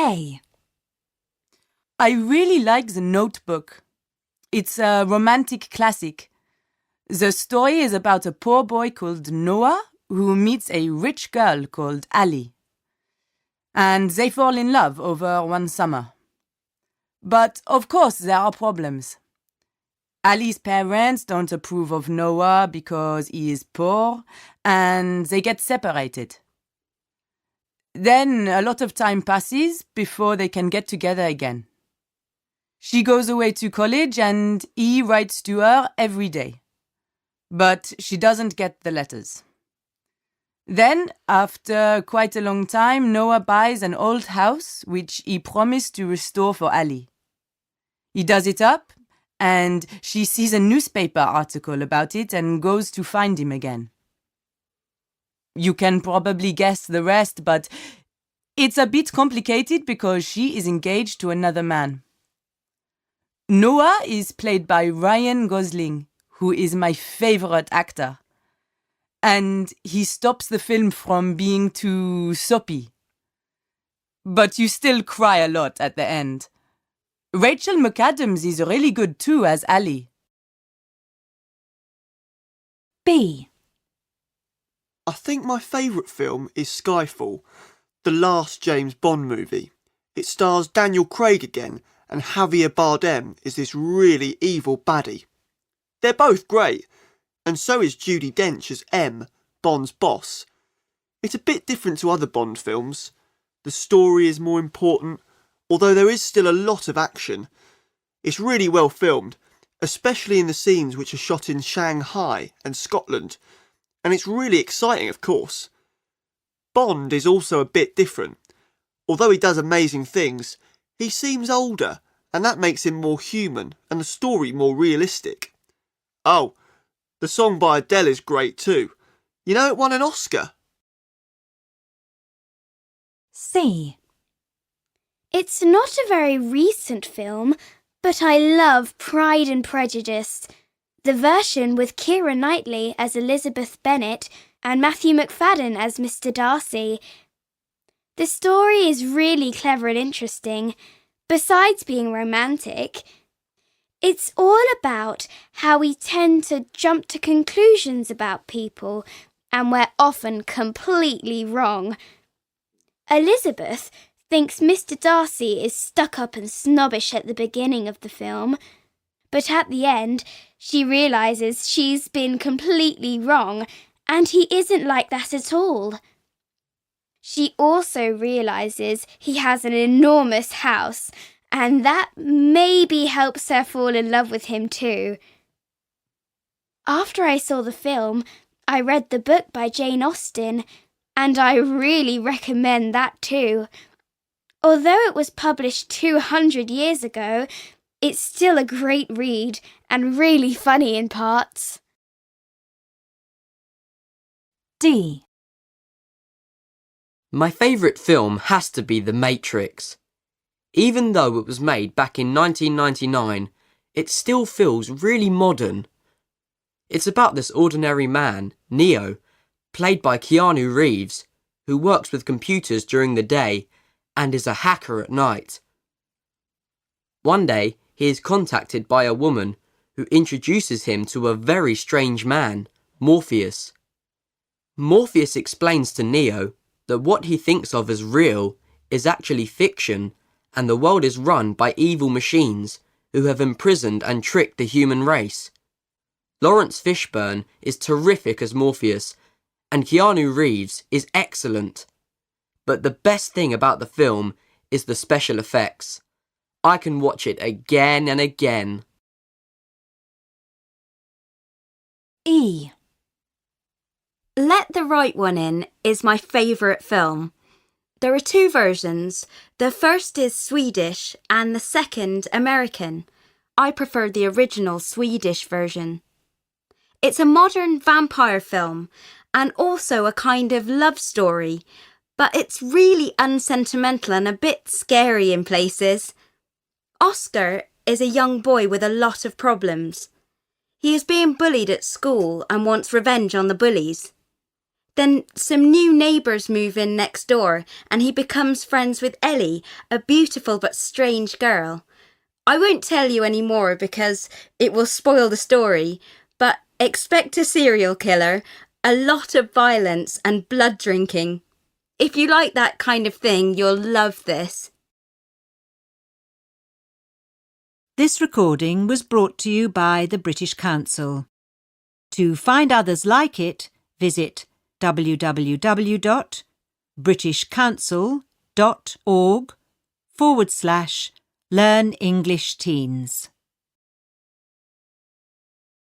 A. I really like The Notebook. It's a romantic classic. The story is about a poor boy called Noah who meets a rich girl called Ali. And they fall in love over one summer. But of course there are problems. Ali's parents don't approve of Noah because he is poor, and they get separated. Then a lot of time passes before they can get together again. She goes away to college and he writes to her every day. But she doesn't get the letters. Then, after quite a long time, Noah buys an old house which he promised to restore for Ali. He does it up, and she sees a newspaper article about it and goes to find him again. You can probably guess the rest, but it's a bit complicated because she is engaged to another man. Noah is played by Ryan Gosling, who is my favorite actor. And he stops the film from being too soppy. But you still cry a lot at the end. Rachel McAdams is really good too as Ali. B. I think my favourite film is Skyfall, the last James Bond movie. It stars Daniel Craig again, and Javier Bardem is this really evil baddie. They're both great, and so is Judi Dench as M, Bond's boss. It's a bit different to other Bond films. The story is more important, although there is still a lot of action. It's really well filmed, especially in the scenes which are shot in Shanghai and Scotland, and it's really exciting, of course. Bond is also a bit different. Although he does amazing things, he seems older, and that makes him more human and the story more realistic. Oh, the song by Adele is great too. You know, it won an Oscar. C. It's not a very recent film, but I love Pride and Prejudice. The version with Keira Knightley as Elizabeth Bennet and Matthew McFadden as Mr. Darcy. The story is really clever and interesting. Besides being romantic, it's all about how we tend to jump to conclusions about people, and we're often completely wrong. Elizabeth thinks Mr. Darcy is stuck up and snobbish at the beginning of the film, but at the end, she realises she's been completely wrong, and he isn't like that at all. She also realises he has an enormous house, and that maybe helps her fall in love with him too. After I saw the film, I read the book by Jane Austen, and I really recommend that too. Although it was published 200 years ago, it's still a great read and really funny in parts. D. My favourite film has to be The Matrix. Even though it was made back in 1999, it still feels really modern. It's about this ordinary man, Neo, played by Keanu Reeves, who works with computers during the day and is a hacker at night. One day, he is contacted by a woman who introduces him to a very strange man, Morpheus. Morpheus explains to Neo that what he thinks of as real is actually fiction, and the world is run by evil machines who have imprisoned and tricked the human race. Lawrence Fishburne is terrific as Morpheus, and Keanu Reeves is excellent. But the best thing about the film is the special effects. I can watch it again and again. E. Let the Right One In is my favourite film. There are two versions. The first is Swedish and the second American. I prefer the original Swedish version. It's a modern vampire film and also a kind of love story, but it's really unsentimental and a bit scary in places. Oscar is a young boy with a lot of problems. He is being bullied at school and wants revenge on the bullies. Then some new neighbours move in next door and he becomes friends with Ellie, a beautiful but strange girl. I won't tell you any more because it will spoil the story, but expect a serial killer, a lot of violence and blood drinking. If you like that kind of thing, you'll love this. This recording was brought to you by the British Council. To find others like it, visit www.britishcouncil.org/Learn English Teens.